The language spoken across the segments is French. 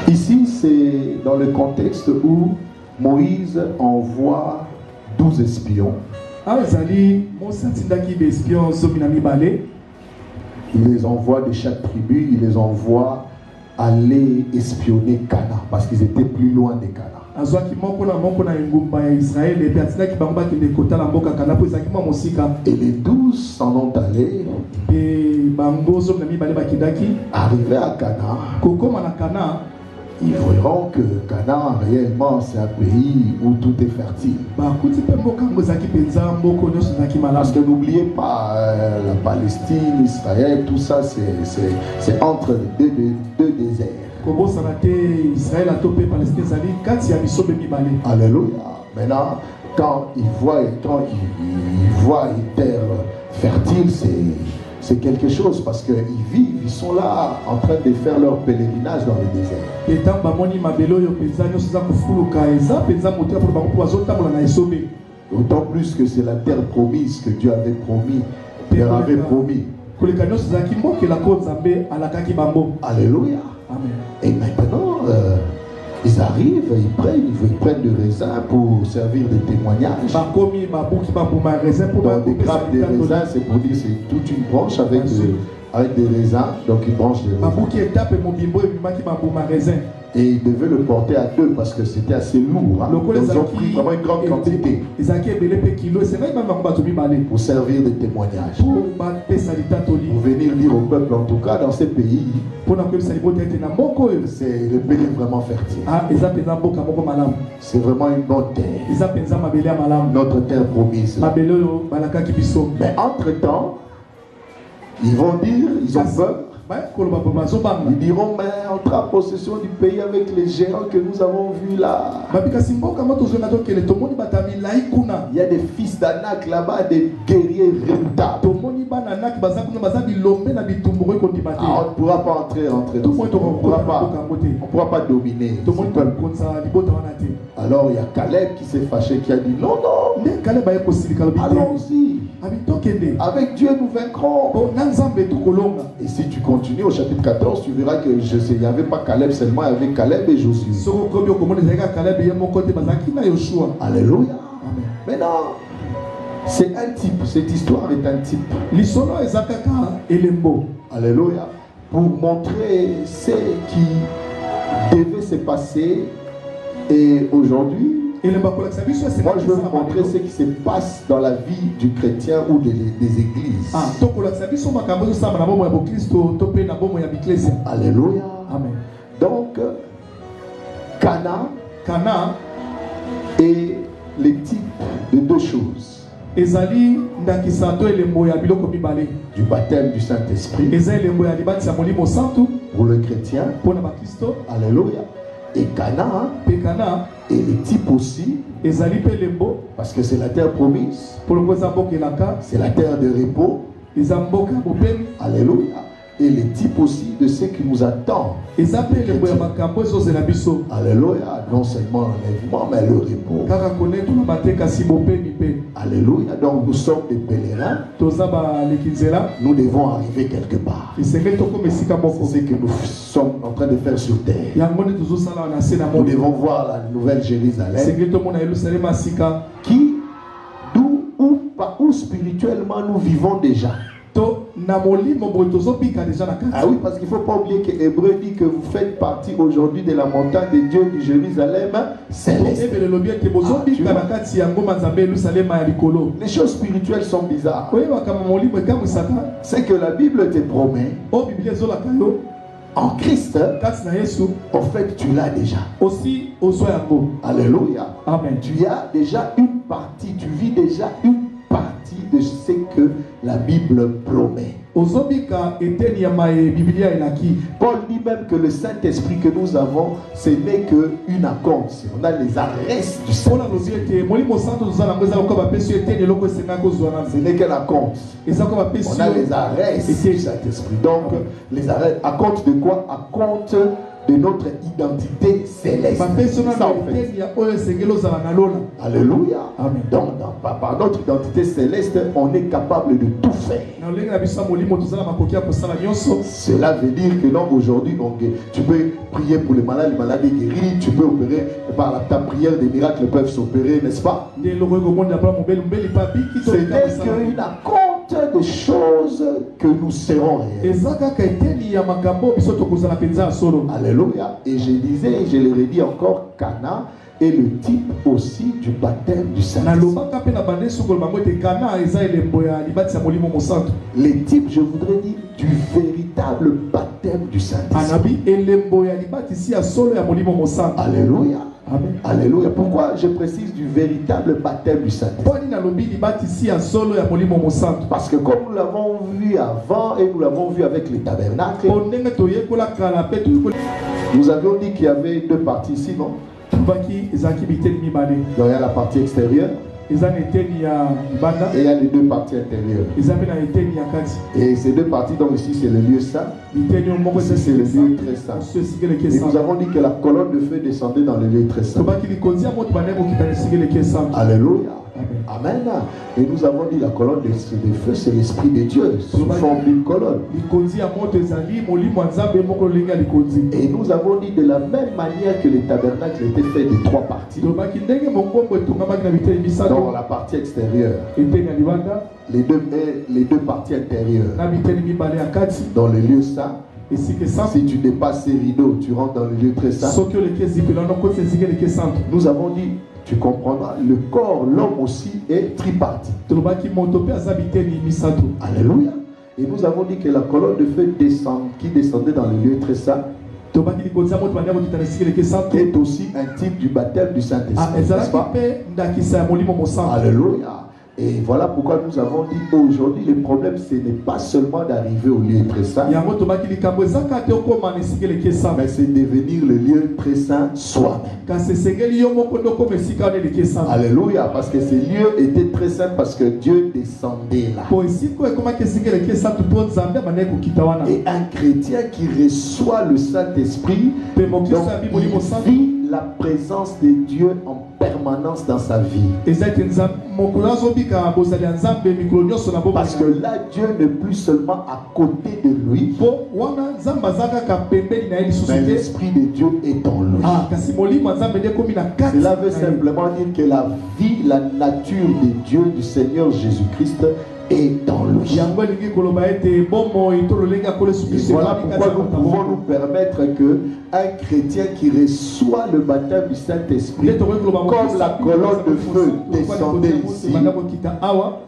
Ici, c'est dans le contexte où Moïse envoie 12 espions. Il les envoie de chaque tribu, il les envoie aller espionner Cana parce qu'ils étaient plus loin de Cana. Et les 12 s'en ont allés. Arrivés à Cana, ils verront que Cana, réellement, c'est un pays où tout est fertile. Parce que n'oubliez pas, la Palestine, Israël, tout ça, c'est entre les deux déserts. Alléluia. Maintenant, quand ils voient une terre fertile, c'est quelque chose parce qu'ils vivent, ils sont là en train de faire leur pèlerinage dans le désert. D'autant plus que c'est la terre promise que Dieu avait promis, leur avait promis. Alléluia. Amen. Et maintenant, ils arrivent, ils prennent du raisin pour servir de témoignage. Donc des grappes de raisin, c'est pour dire c'est toute une branche avec des raisins, donc une branche de raisin. Et ils devaient le porter à deux parce que c'était assez lourd. Hein? Donc ils ont pris vraiment une grande quantité pour servir de témoignage. Pour venir dire au peuple, en tout cas dans ces pays, c'est le pays vraiment fertile. C'est vraiment une bonne terre. Notre terre promise. Mais entre-temps, ils vont dire, ils ont peur. Ils diront, mais on prend possession du pays avec les géants que nous avons vus là. Il y a des fils d'Anak là-bas, des guerriers véritables. On ne pourra pas entrer dans on ne pourra pas dominer. Alors il y a Caleb qui s'est fâché, qui a dit non, allons-y. Avec Dieu nous vaincrons. Et si tu continues au chapitre 14, tu verras que il n'y avait pas Caleb seulement, il y avait Caleb et Josué. Alléluia. Maintenant, c'est un type, cette histoire est un type. Alléluia. Pour montrer ce qui devait se passer et aujourd'hui. Moi, je veux vous montrer ce qui se passe dans la vie du chrétien ou des églises. Alléluia. Amen. Donc, Cana est le type de deux choses. Du baptême du Saint-Esprit pour le chrétien. Alléluia. Et Cana est le type aussi, parce que c'est la terre promise, c'est la terre de repos. Alléluia. Et le type aussi de ce qui nous attend. Alléluia. Non seulement l'enlèvement, mais le repos. Alléluia. Donc nous sommes des pèlerins. Nous devons arriver quelque part. C'est ce que nous sommes en train de faire sur terre. Nous devons voir la nouvelle Jérusalem où spirituellement nous vivons déjà. Ah oui, parce qu'il ne faut pas oublier que Hébreu dit que vous faites partie aujourd'hui de la montagne de Dieu du Jérusalem céleste. Les choses spirituelles sont bizarres. C'est que la Bible te promet en Christ, en fait tu l'as déjà. Alléluia. Amen. Tu as déjà une partie, tu vis déjà une partie de ce que la Bible promet. Paul dit même que le Saint-Esprit que nous avons, ce n'est qu'une acompte. On a les arrêts du Saint-Esprit. Ce n'est qu'un acompte. On a les arrêts du Saint-Esprit. Donc, les arrêts, acompte de quoi? Acompte de notre identité céleste. Ça, en fait. Alléluia. Amen. Donc, par notre identité céleste, on est capable de tout faire. Cela veut dire que non, aujourd'hui, tu peux prier pour les malades est guéri, tu peux opérer par ta prière, des miracles peuvent s'opérer, n'est-ce pas? C'est qu'une compte de choses que nous serons réels. Alléluia. Et je disais, et je le redis encore, Cana est le type aussi du baptême du Saint-Esprit. Les types, je voudrais dire, du véritable baptême du Saint-Esprit. Alléluia. Amen. Alléluia. Pourquoi je précise du véritable baptême du Saint-Esprit? Parce que comme nous l'avons vu avant et nous l'avons vu avec les tabernacles, nous avions dit qu'il y avait deux parties ici, non? Donc il y a la partie extérieure et il y a les deux parties intérieures. Et ces deux parties, donc ici c'est le lieu saint, ici c'est le lieu très saint. Et nous avons dit que la colonne de feu descendait dans le lieu très saint. Alléluia. Amen. Et nous avons dit la colonne de feu, c'est l'Esprit de Dieu sous forme d'une colonne. Et nous avons dit de la même manière que les tabernacles étaient faits de trois parties. Dans la partie extérieure, les deux parties intérieures. Dans le lieu saint, si tu dépasses ces rideaux, tu rentres dans le lieu très saint. Nous avons dit, tu comprendras, le corps, l'homme aussi est tripartite. Alléluia. Et nous avons dit que la colonne de feu qui descendait dans le lieu très saint est aussi un type du baptême du Saint-Esprit. Alléluia. Et voilà pourquoi nous avons dit aujourd'hui le problème ce n'est pas seulement d'arriver au lieu très saint, mais c'est devenir le lieu très saint soi-même. Alléluia, parce que ce lieu était très saint parce que Dieu descendait là. Et un chrétien qui reçoit le Saint-Esprit, donc il vit la présence de Dieu en permanence dans sa vie. Parce que là, Dieu n'est plus seulement à côté de lui, mais l'Esprit de Dieu est en lui. Cela veut simplement dire que la vie, la nature de Dieu, du Seigneur Jésus-Christ, est en lui. Et voilà pourquoi nous pouvons nous permettre que un chrétien qui reçoit le baptême du Saint-Esprit, comme la colonne de feu descendait ici,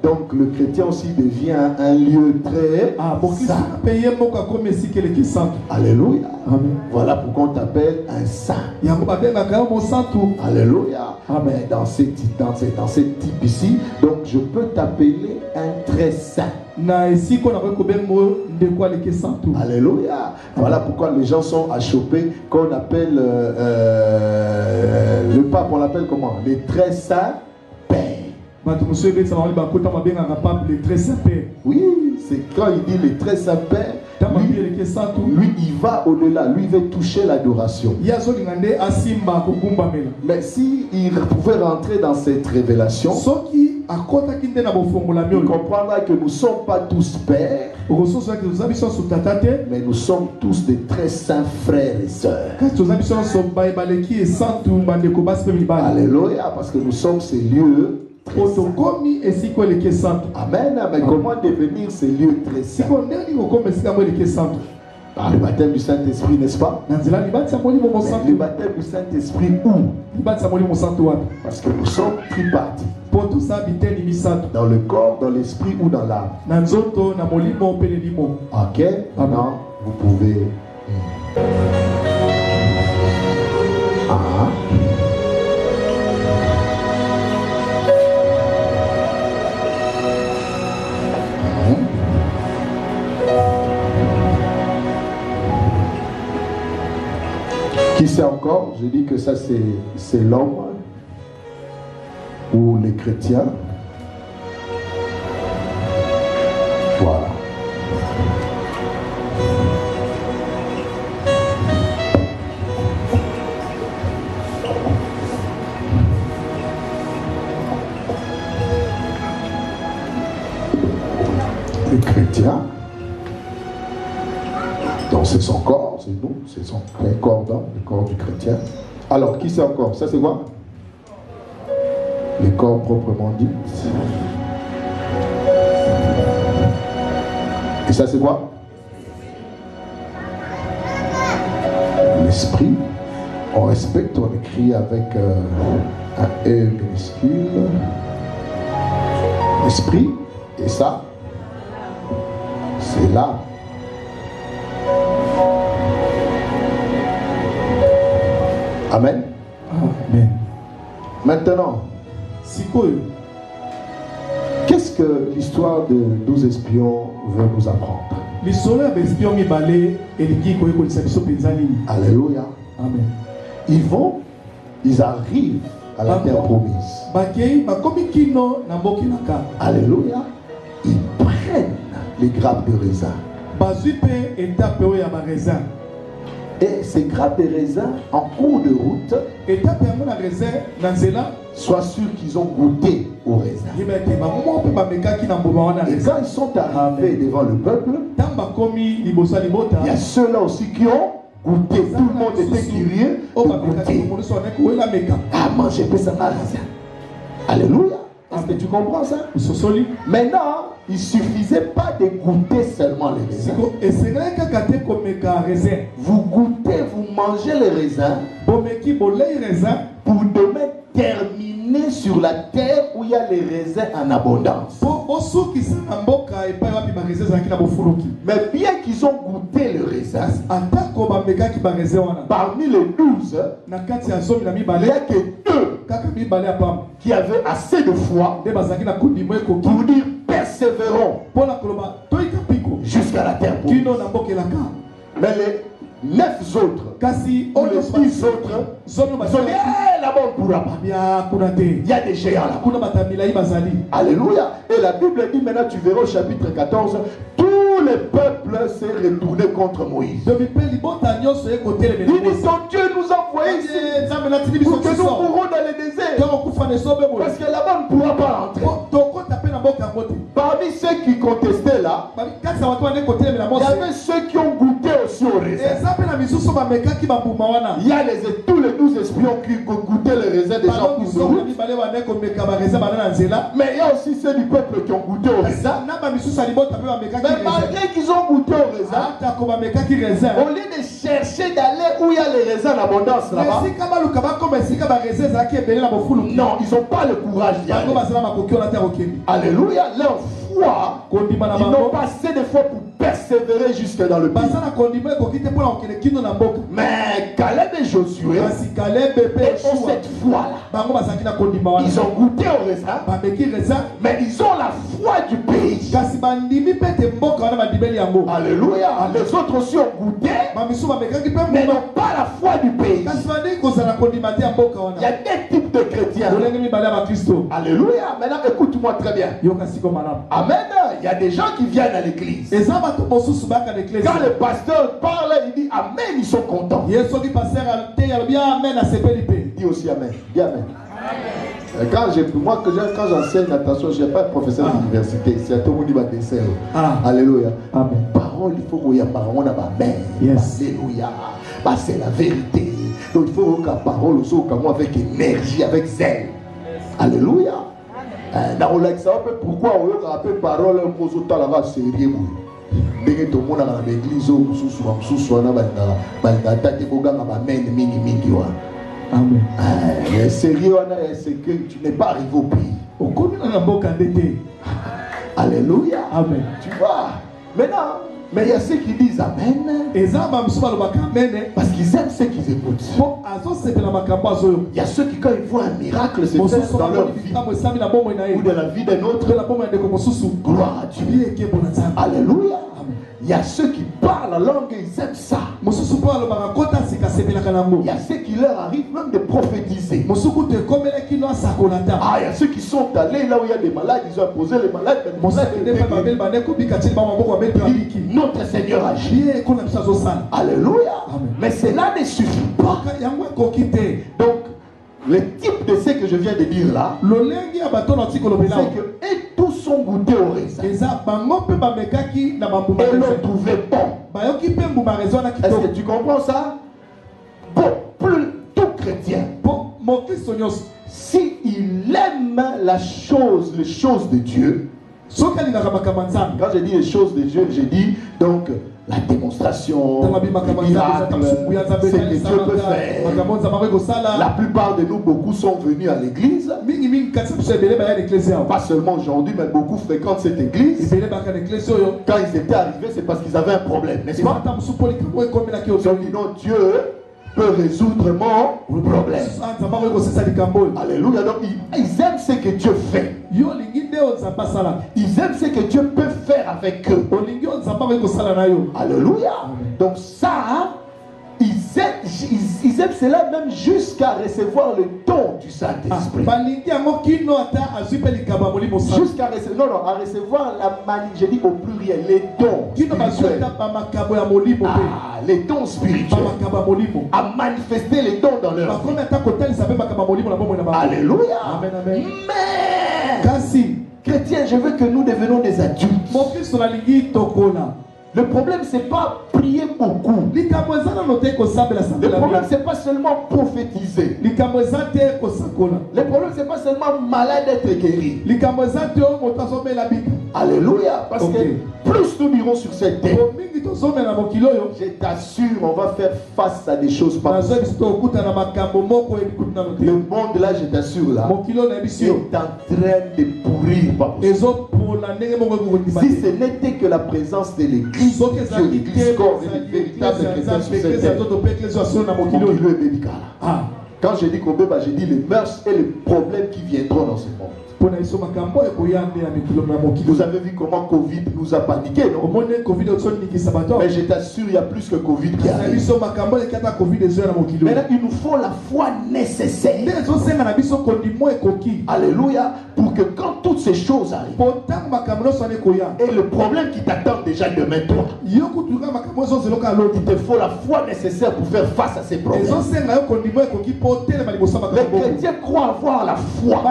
donc le chrétien aussi devient un lieu très saint. Alléluia. Amen. Voilà pourquoi on t'appelle un saint. Alléluia. Amen. Dans ce type ici, donc je peux t'appeler un très saint. Alléluia. Voilà pourquoi les gens sont achoppés qu'on appelle le pape, on l'appelle comment? Les très saints pères. Oui, c'est quand il dit les très saints pères. Lui, il va au-delà. Lui, il veut toucher l'adoration. Mais si il pouvait rentrer dans cette révélation, il comprendra que nous ne sommes pas tous pères, mais nous sommes tous des très saints frères et sœurs. Alléluia, parce que nous sommes ces lieux. Amen. Mais comment devenir ces lieux très saints? Par le baptême du Saint-Esprit, n'est-ce pas? Le baptême du Saint-Esprit où? Parce que nous sommes tripartis. Dans le corps, dans l'esprit ou dans l'âme. Ok. Maintenant, vous pouvez. Qui sait encore? Je dis que ça c'est l'homme ou les chrétiens. Voilà. les chrétiens. Donc c'est son corps, c'est nous, c'est son corps d'homme, le corps du chrétien. Alors, qui c'est encore? Ça c'est quoi? Le corps proprement dit. Et ça c'est quoi? L'esprit. On respecte, on écrit avec un E minuscule. L'esprit. Et ça, c'est l'âme. Amen. Amen. Maintenant, qu'est-ce que l'histoire de 12 espions veut nous apprendre? Alléluia. Amen. Ils arrivent à la terre promise. Alléluia. Ils prennent les grappes de raisin. Et ces grappes de raisin, en cours de route, sois sûr qu'ils ont goûté au raisin. Et quand ils sont arrivés devant le peuple, il y a ceux-là aussi qui ont goûté. Tout le monde était curieux de goûter. Ah, manger ça raisin. Alléluia. Est-ce que tu comprends ça? Maintenant, il ne suffisait pas de goûter seulement les raisins. Vous goûtez, vous mangez les raisins pour demain terminer sur la terre où il y a les raisins en abondance. Mais bien qu'ils ont goûté le raisin, parmi les 12, il n'y a que 2 qui avaient assez de foi pour dire persévérons jusqu'à la terre promise. Mais les 9 autres, les 10 autres, ils ont dit là-bas on ne pourra pas. Il y a des géants là-bas. Alléluia. Et la Bible dit maintenant, tu verras au chapitre 14, tout le peuple s'est retourné contre Moïse. Il dit ton Dieu nous a envoyés ici pour que nous courons dans le désert. Parce que là-bas on ne pourra pas rentrer. Parmi ceux qui contestaient là, il y avait ceux qui ont goûté aussi au raisin. Il y a tous les 12 espions qui goûtaient le raisin des gens qui sont. Mais il y a aussi ceux du peuple qui ont goûté au raisin. Mais malgré qu'ils ont goûté au raisin, au lieu de chercher d'aller où il y a les raisins en abondance là-bas, non, ils n'ont pas le courage d'y aller. Alléluia. Leur foi, ils n'ont pas assez de foi pour persévérer jusque dans le pays. Mais Caleb et Josué ont cette foi-là. Ils ont goûté au raisin, mais ils ont la foi du pays. Alléluia. Les autres aussi ont goûté, mais n'ont pas la foi du pays. Il y a des types de chrétiens. Alléluia. Maintenant, écoute-moi très bien. Amen. Il y a des gens qui viennent à l'église. Quand le pasteur parle, il dit Amen, ils sont contents. Dis aussi Amen. Dis Amen. Quand j'enseigne, attention, je n'ai pas de professeur d'université. C'est à tout le monde qui va descendre. Alléluia. Amen. Parole, il faut qu'il y ait parole. Amen. Alléluia. C'est la vérité. Donc il faut que la parole soit avec énergie, avec zèle. Alléluia. Dans le pourquoi on a appelé parole un peu autant là-bas sérieux. Dès que tout le monde a l'église, sérieux, c'est que tu n'es pas arrivé au pays. Alléluia. Amen. Tu vois. Maintenant, mais il y a ceux qui disent Amen. Parce qu'ils aiment ceux qu'ils écoutent. Il y a ceux qui, quand ils voient un miracle se faire dans leur vie ou de la vie d'un autre, gloire à Dieu. Alléluia. Il y a ceux qui parlent la langue et ils aiment ça. Il y a ceux qui leur arrivent même de prophétiser. Il y a ceux qui sont allés là où il y a des malades, ils ont imposé les malades. Notre Seigneur agit. Alléluia. Mais cela ne suffit pas. Donc, le type de ce que je viens de dire là, c'est que et tous sont goûté au raisin. Et l'ont trouvé bon. Est-ce que tu comprends ça? Bon, plus tout chrétien, si il aime les choses de Dieu, quand je dis les choses de Dieu, je dis donc la démonstration, les miracles, ce que Dieu peut faire. La plupart de nous, beaucoup sont venus à l'église. Pas seulement aujourd'hui, mais beaucoup fréquentent cette église. Quand ils étaient arrivés, c'est parce qu'ils avaient un problème, n'est-ce pas? Donc, non, Dieu peut résoudre mon problème. Alléluia. Donc, ils aiment ce que Dieu fait. Ils aiment ce que Dieu peut faire avec eux. Alléluia. Donc ça, ils aiment cela même jusqu'à recevoir le don du Saint-Esprit. Jusqu'à recevoir je dis au pluriel, les dons spirituels. Les dons spirituels. À manifester les dons dans leur vie. Alléluia. Mais chrétiens, je veux que nous devenions des adultes. Le problème, c'est pas prier beaucoup. Le problème, c'est pas seulement prophétiser. Le problème, c'est pas seulement malade d'être guéri. Alléluia. Parce que plus nous irons sur cette terre, je t'assure, on va faire face à des choses pas possibles. Le monde là, je t'assure là, est en train de pourrir pas possible. Si ce n'était que la présence de l'église, l'église corps et les véritables chrétiens sur cette terre, mon kilo est médical. Quand je dis qu'on peut, je dis les mœurs et les problèmes qui viendront dans ce monde. Vous avez vu comment Covid nous a paniqué, non? Mais je t'assure, il y a plus que Covid qui arrive. Maintenant, il nous faut la foi nécessaire. Alléluia. Pour que quand toutes ces choses arrivent, et le problème qui t'attend déjà demain, toi, il te faut la foi nécessaire pour faire face à ces problèmes. Les chrétiens croient avoir la foi.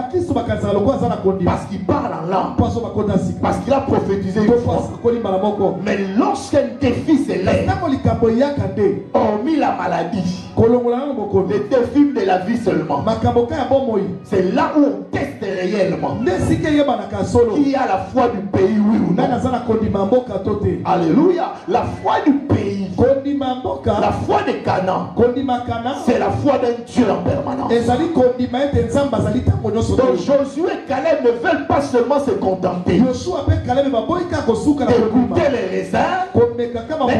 Parce qu'il parle en langue. Parce qu'il a prophétisé une fois. Mais lorsqu'un défi s'élève, hormis la maladie, les défis de la vie seulement, c'est là où on teste réellement qui a la foi du pays, oui ou non. Alléluia. La foi du pays, la foi de Canaan, c'est la foi d'un Dieu en permanence. Donc Josué et Caleb ne veulent pas seulement se contenter d'écouter les raisins, mais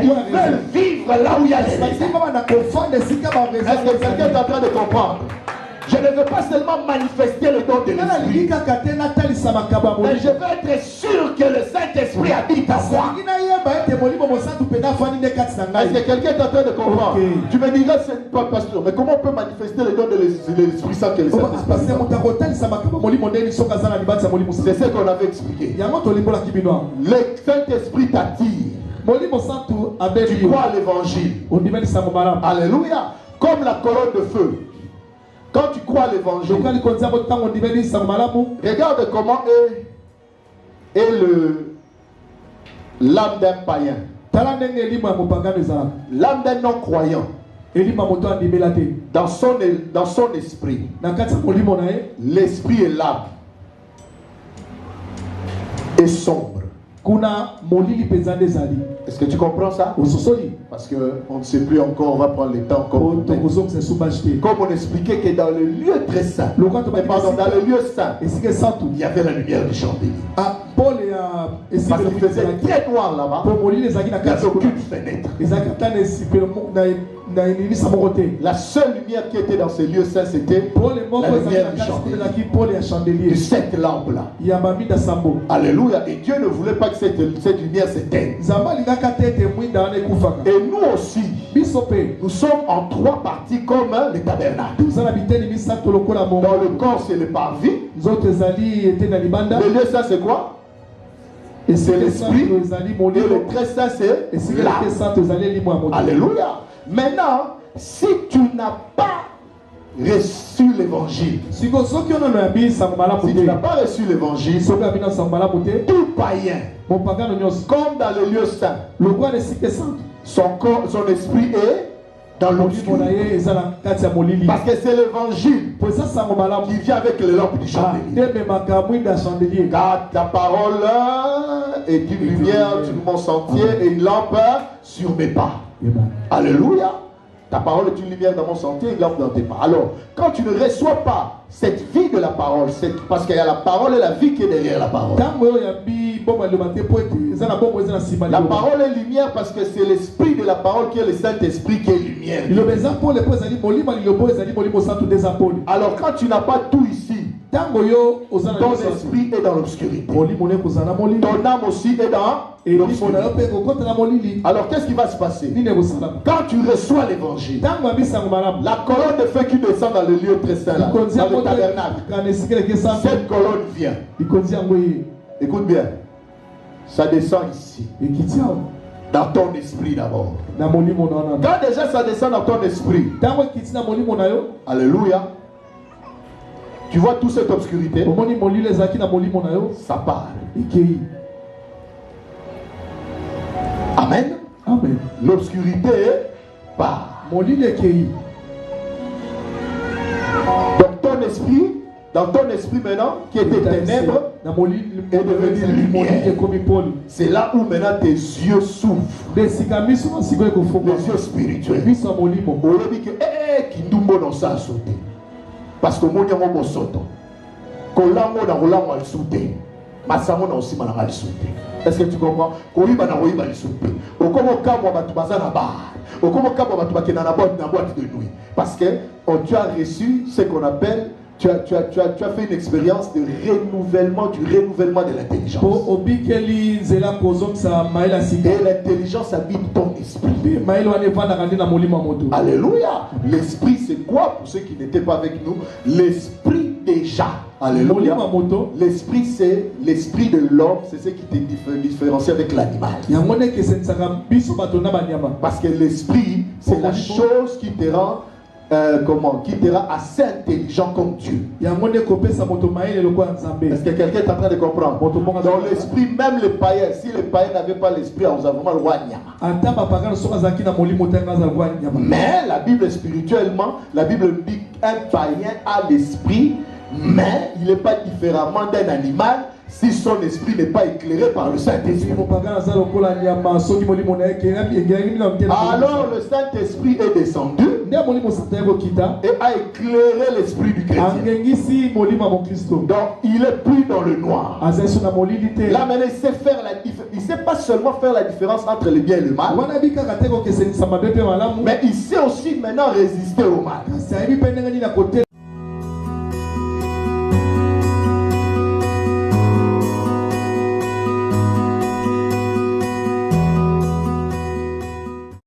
ils veulent vivre là où il y a les raisins. Est-ce que quelqu'un est en train de comprendre? Je ne veux pas seulement manifester le don de l'Esprit, mais je veux être sûr que le Saint-Esprit habite en moi. Est-ce que quelqu'un est en train de comprendre? Tu me diras, c'est pas pasteur, mais comment on peut manifester le don de l'Esprit sans que le Saint-Esprit habite? C'est ce qu'on avait expliqué. Le Saint-Esprit t'attire. Tu crois à l'évangile. Alléluia. Comme la colonne de feu. Quand tu crois à l'évangile, regarde comment est l'âme d'un païen, l'âme d'un non-croyant. Dans son esprit, l'esprit et l'âme est sombre. Est-ce que tu comprends ça? Parce qu'on ne sait plus encore, on va prendre le temps. Comme on expliquait que dans le lieu très saint, dans le lieu saint, il y avait la lumière du chandelier. Parce qu'il faisait très noir là-bas, il n'y avait aucune fenêtre. La seule lumière qui était dans ce lieu saint, c'était la lumière du chandelier, de cette lampe-là. Alléluia. Et Dieu ne voulait pas que cette lumière s'éteigne. Et nous aussi, nous sommes en trois parties comme le tabernacle. Dans le corps, c'est le parvis. Le lieu saint, c'est quoi? Et c'est l'esprit. Et le très saint, c'est l'âme. Alléluia. Maintenant, si tu n'as pas reçu l'évangile, si tu n'as pas reçu l'évangile, tout païen, comme dans le lieu saint, son esprit est dans l'obscurité. Parce que c'est l'évangile qui vient avec les lampes du chandelier. Car ta parole est une lumière sur mon sentier et une lampe sur mes pas. Alléluia. Ta parole est une lumière dans mon sentier et une lampe dans tes pas. Alors, quand tu ne reçois pas cette vie de la parole, parce qu'il y a la parole et la vie qui est derrière la parole. La parole est lumière parce que c'est l'esprit de la parole qui est le Saint-Esprit qui est lumière. Alors quand tu n'as pas tout ici, ton esprit est dans l'obscurité. Ton âme aussi est dans l'obscurité. Alors qu'est-ce qui va se passer? Quand tu reçois l'évangile, la colonne de feu qui descend dans le lieu très saint, là, dans le tabernacle, cette colonne vient. Écoute bien. Ça descend ici. Dans ton esprit d'abord. Quand déjà ça descend dans ton esprit. Alléluia. Tu vois toute cette obscurité. Ça part. Amen. Amen. L'obscurité part. Donc ton esprit, dans ton esprit maintenant, qui était ténèbres, est devenu lumière. C'est là où maintenant tes yeux s'ouvrent. Les yeux spirituels. On dit que Kindumbo non sa sauté. Parce que mon yamo mo soto. Kolamo na kolamo al sauté. Masamo na aussi mananga al sauté. Est-ce que tu comprends? Koyiba na koyiba al sauté. Okomo kamo batu bazana bar. Okomo kamo batu bakena na boîte de nuit. Parce que tu as reçu ce qu'on appelle tu as fait une expérience de renouvellement, du renouvellement de l'intelligence. Et l'intelligence habite ton esprit. Alléluia. L'esprit, c'est quoi pour ceux qui n'étaient pas avec nous? L'esprit déjà. Alléluia. L'esprit, c'est l'esprit de l'homme, c'est ce qui te différencie avec l'animal. Parce que l'esprit, c'est la chose qui te rend qui te rend assez intelligent comme Dieu. Est-ce que quelqu'un est en train de comprendre? Dans l'esprit, même les païens, si les païens n'avaient pas l'esprit, on a vraiment le roi Nyama. Mais la Bible spirituellement, la Bible dit qu'un païen a l'esprit, mais il n'est pas différemment d'un animal si son esprit n'est pas éclairé par le Saint-Esprit. Alors le Saint-Esprit est descendu et a éclairé l'esprit du chrétien. Donc il est plus dans le noir. Là maintenant il sait faire la différence. Il ne sait pas seulement faire la différence entre le bien et le mal, mais il sait aussi maintenant résister au mal.